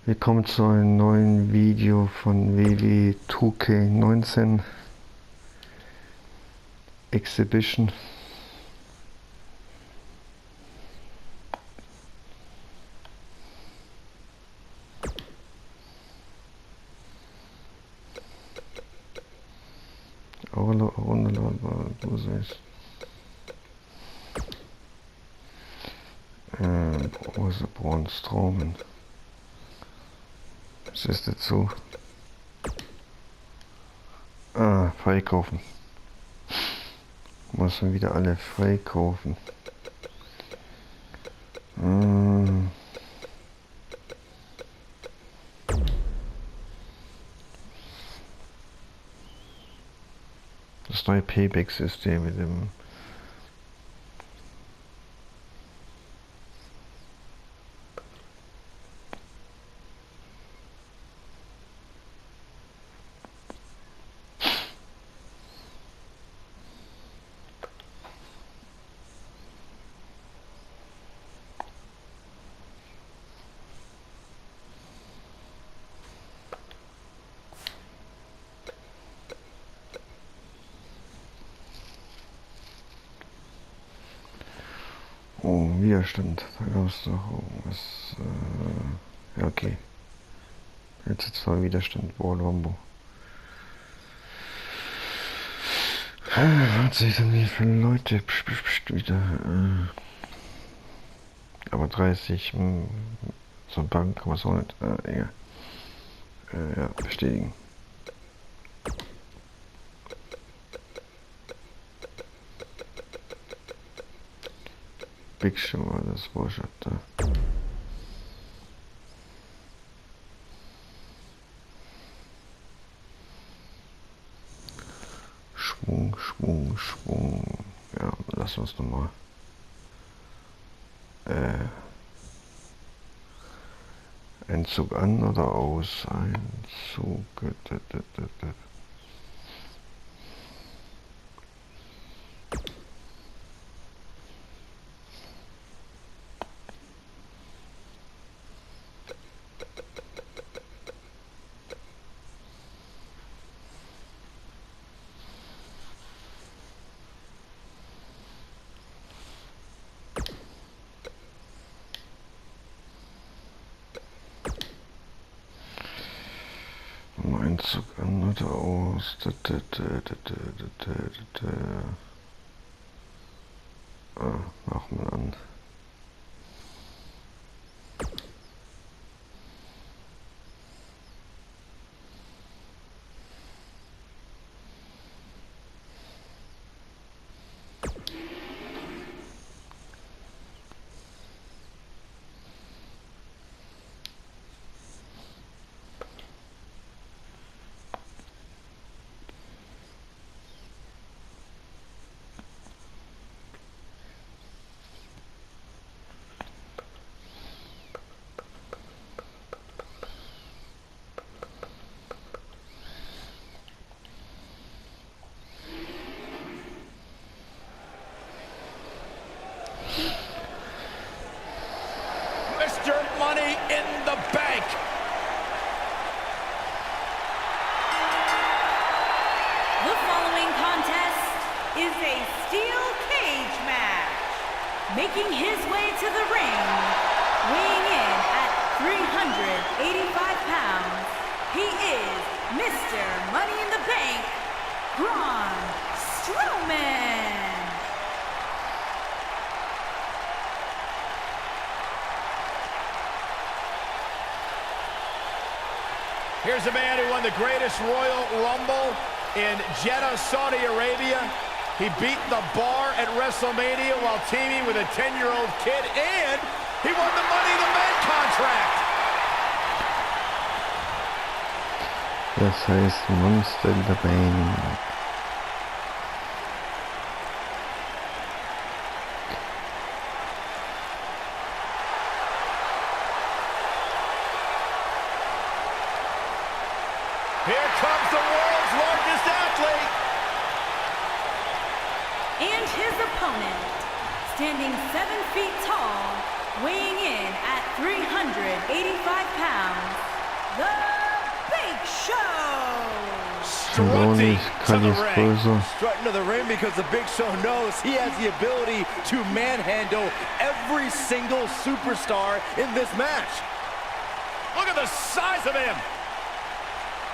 Willkommen zu einem neuen Video von WWE 2K19 Exhibition. Wo ist der Braun Strowman? Was ist dazu? Freikaufen. Muss man wieder alle freikaufen. Das neue Payback-System mit dem Widerstand. Da gab es noch irgendwas. Ja, okay. Jetzt zwar Widerstand, Bombo. Was sehe ich denn wie viele Leute? Wieder. Aber 30. So ein Bank kann man es auch nicht. Egal. Ja, bestätigen. Big Show war das Bullshit da. Schwung. Ja, lass uns nochmal. Einzug an oder aus? Einzug. Einzug an oder aus. Machen wir an. Money in the bank. The following contest is a steel cage match. Making his way to the ring, weighing in at 385 pounds, he is Mr. Money in the Bank, Braun Strowman. Here's a man who won the greatest Royal Rumble in Jeddah, Saudi Arabia. He beat the Bar at WrestleMania while teaming with a 10-year-old kid, and he won the Money in the Bank contract. Das heißt Monster in the Bank. Here comes the world's largest athlete. And his opponent, standing 7 feet tall, weighing in at 385 pounds, the Big Show. Strutting to the ring. Strutting to the ring because the Big Show knows he has the ability to manhandle every single superstar in this match. Look at the size of him.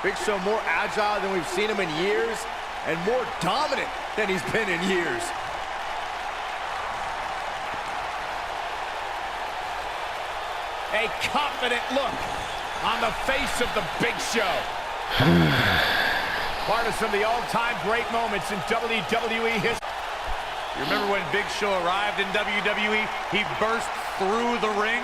Big Show more agile than we've seen him in years, and more dominant than he's been in years. A confident look on the face of the Big Show. Part of some of the all-time great moments in WWE history. You remember when Big Show arrived in WWE? He burst through the ring.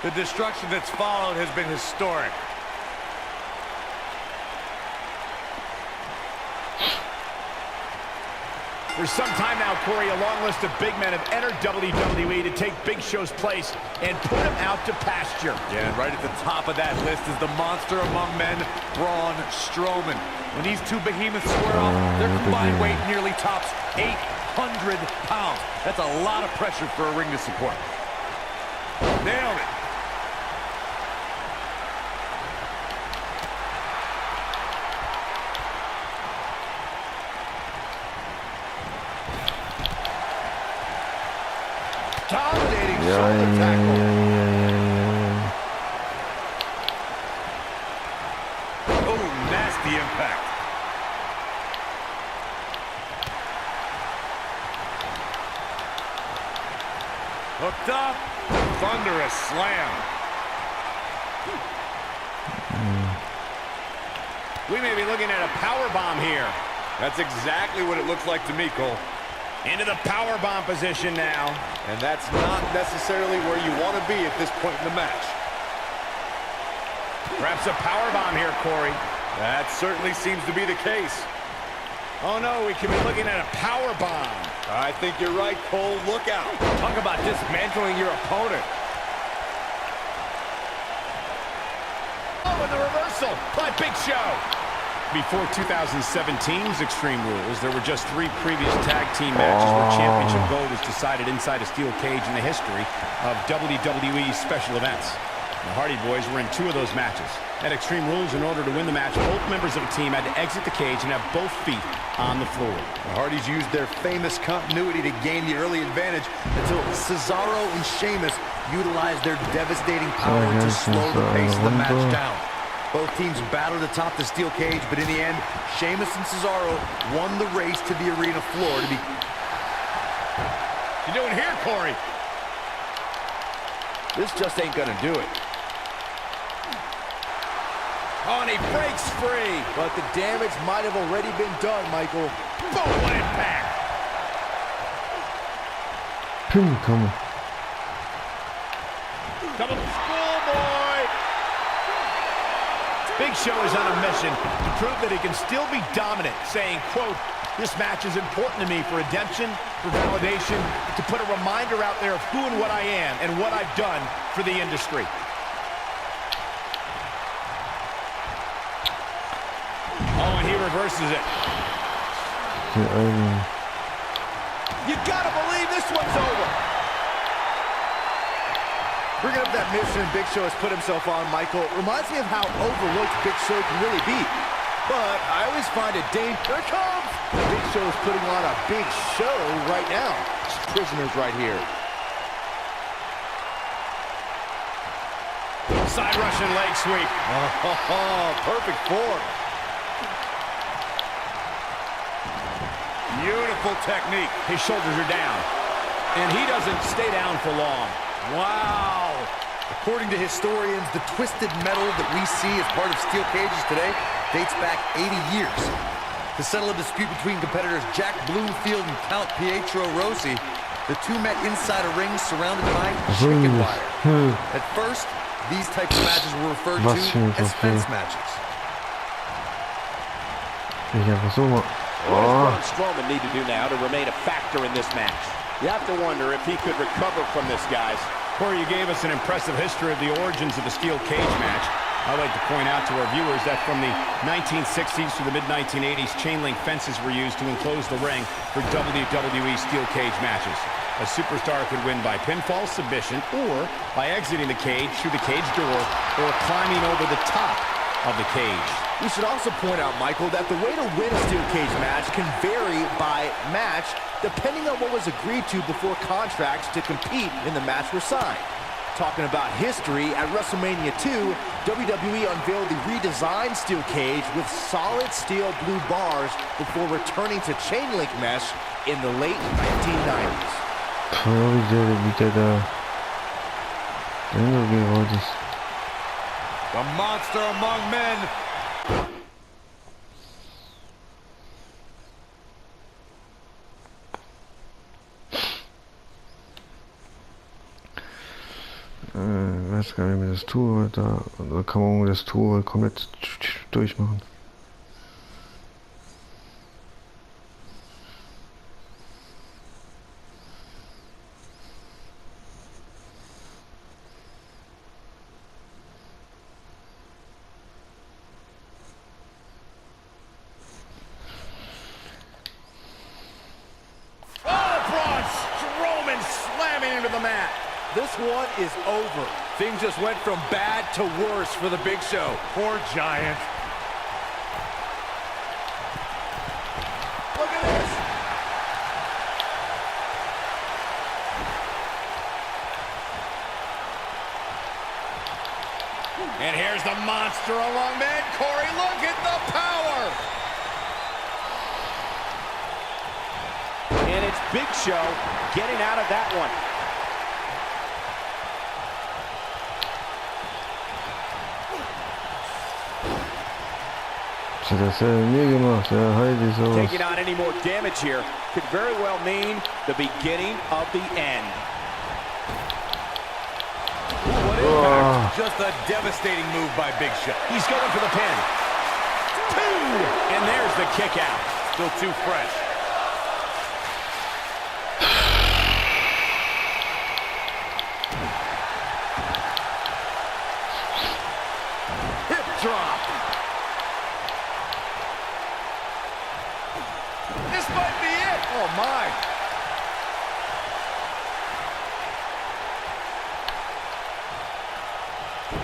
The destruction that's followed has been historic. For some time now, Corey, a long list of big men have entered WWE to take Big Show's place and put him out to pasture. Yeah, and right at the top of that list is the monster among men, Braun Strowman. When these two behemoths square off, their combined weight nearly tops 800 pounds. That's a lot of pressure for a ring to support. Nailed it. Dominating shoulder tackle. Oh, nasty impact. Hooked up. Thunderous slam. We may be looking at a power bomb here. That's exactly what it looks like to me, Cole. Into the power bomb position now. And that's not necessarily where you want to be at this point in the match. Perhaps a power bomb here, Corey. That certainly seems to be the case. Oh no, we could be looking at a power bomb. I think you're right, Cole. Look out. Talk about dismantling your opponent. Oh, and the reversal by Big Show. Before 2017's Extreme Rules, there were just 3 previous tag team matches where championship gold was decided inside a steel cage in the history of WWE special events. The Hardy Boys were in 2 of those matches. At Extreme Rules, in order to win the match, both members of a team had to exit the cage and have both feet on the floor. The Hardys used their famous continuity to gain the early advantage until Cesaro and Sheamus utilized their devastating power to slow the pace of the match down. Both teams battled atop the steel cage, but in the end, Sheamus and Cesaro won the race to the arena floor to be... You doing here, Corey? This just ain't gonna do it. Oh, and he breaks free. But the damage might have already been done, Michael. Boom, what impact. Come on. Coming from schoolboy. Big Show is on a mission to prove that he can still be dominant, saying, quote, "This match is important to me for redemption, for validation, to put a reminder out there of who and what I am and what I've done for the industry." Oh, and he reverses it. You gotta believe this one's over. Bringing up that mission Big Show has put himself on, Michael, reminds me of how overlooked Big Show can really be. But I always find it dangerous. Here it comes! Big Show is putting on a big show right now. Just prisoners right here. Side Russian leg sweep. Oh, perfect form. Beautiful technique. His shoulders are down. And he doesn't stay down for long. Wow. According to historians, the twisted metal that we see as part of steel cages today dates back 80 years. To settle a dispute between competitors Jack Bloomfield and Count Pietro Rossi, the two met inside a ring surrounded by chicken wire. At first, these types of matches were referred to as fence matches. What does Braun Strowman need to do now to remain a factor in this match? You have to wonder if he could recover from this, guys. Corey, you gave us an impressive history of the origins of the steel cage match. I'd like to point out to our viewers that from the 1960s to the mid-1980s, chain link fences were used to enclose the ring for WWE steel cage matches. A superstar could win by pinfall, submission, or by exiting the cage through the cage door or climbing over the top of the cage. We should also point out, Michael, that the way to win a steel cage match can vary by match depending on what was agreed to before contracts to compete in the match were signed. Talking about history, at WrestleMania 2, WWE unveiled the redesigned steel cage with solid steel blue bars before returning to chain link mesh in the late 1990s. The monster among men. Ich weiß gar nicht, wie das Tour da, oder kann man das Tour komplett durchmachen. Braun Strowman slamming into the mat. This one is over. Things just went from bad to worse for the Big Show. Poor Giant. Look at this. And here's the monster among men. Corey, look at the power. And it's Big Show getting out of that one. Taking on any more damage here could very well mean the beginning of the end. What impact. Just a devastating move by Big Show. He's going for the pin. 2! And there's the kick out. Still too fresh. Hip drop. This might be it. Oh, my.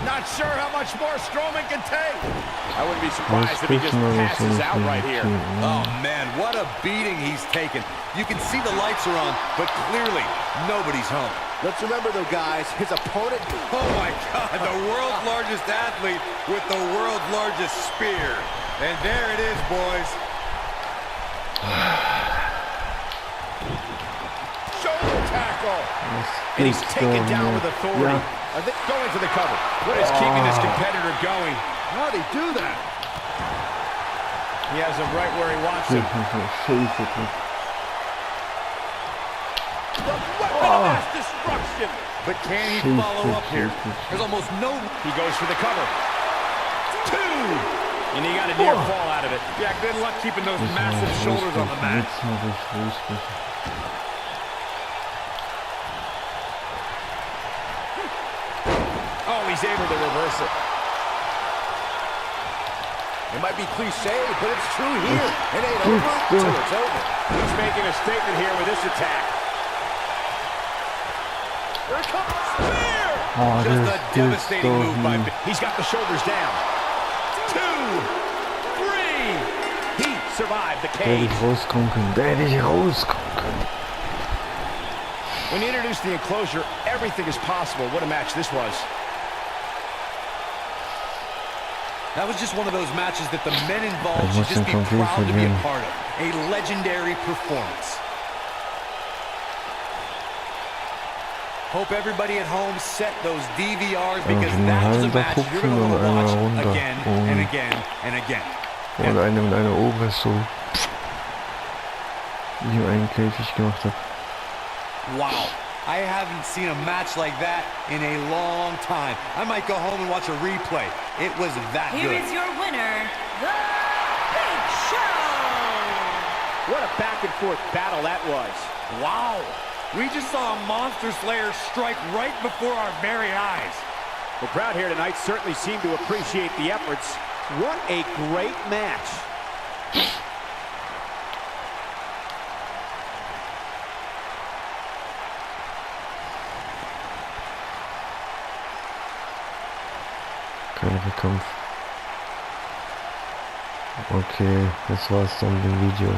Not sure how much more Strowman can take. I wouldn't be surprised if he just passes out right here. Oh, man, what a beating he's taken. You can see the lights are on, but clearly nobody's home. Let's remember, though, guys, his opponent... Oh, my God, the world's largest athlete with the world's largest spear. And there it is, boys. Shoulder tackle. And he's taken down with authority. I think going for the cover. What is keeping this competitor going? How'd he do that? He has him right where he wants him. The weapon of mass destruction. But can he follow up here? There's almost no... He goes for the cover. 2! And he got a near fall out of it. Yeah, good luck keeping those massive shoulders on the mat. Oh, he's able to reverse it. It might be cliche, but it's true here. It ain't over till it's over. He's making a statement here with this attack. Here it comes. Spear! Just a devastating move by... He's got the shoulders down. 2, 3. He survived the cage. When you introduce the enclosure, everything is possible. What a match this was. That was just one of those matches that the men involved should just be proud to be a part of. A legendary performance. Hope everybody at home set those DVRs because that was a match you're going to want to watch again and again and again. Und eine mit einer oben ist so, wie ich einen Käfig gemacht habe. Wow, I haven't seen a match like that in a long time. I might go home and watch a replay. It was that good. Here is your winner, The Big Show! What a back-and-forth battle that was. Wow, we just saw a Monster Slayer strike right before our very eyes. The crowd here tonight certainly seemed to appreciate the efforts. What a great match. kleinere Kampf. Okay, das war's dann mit dem Video.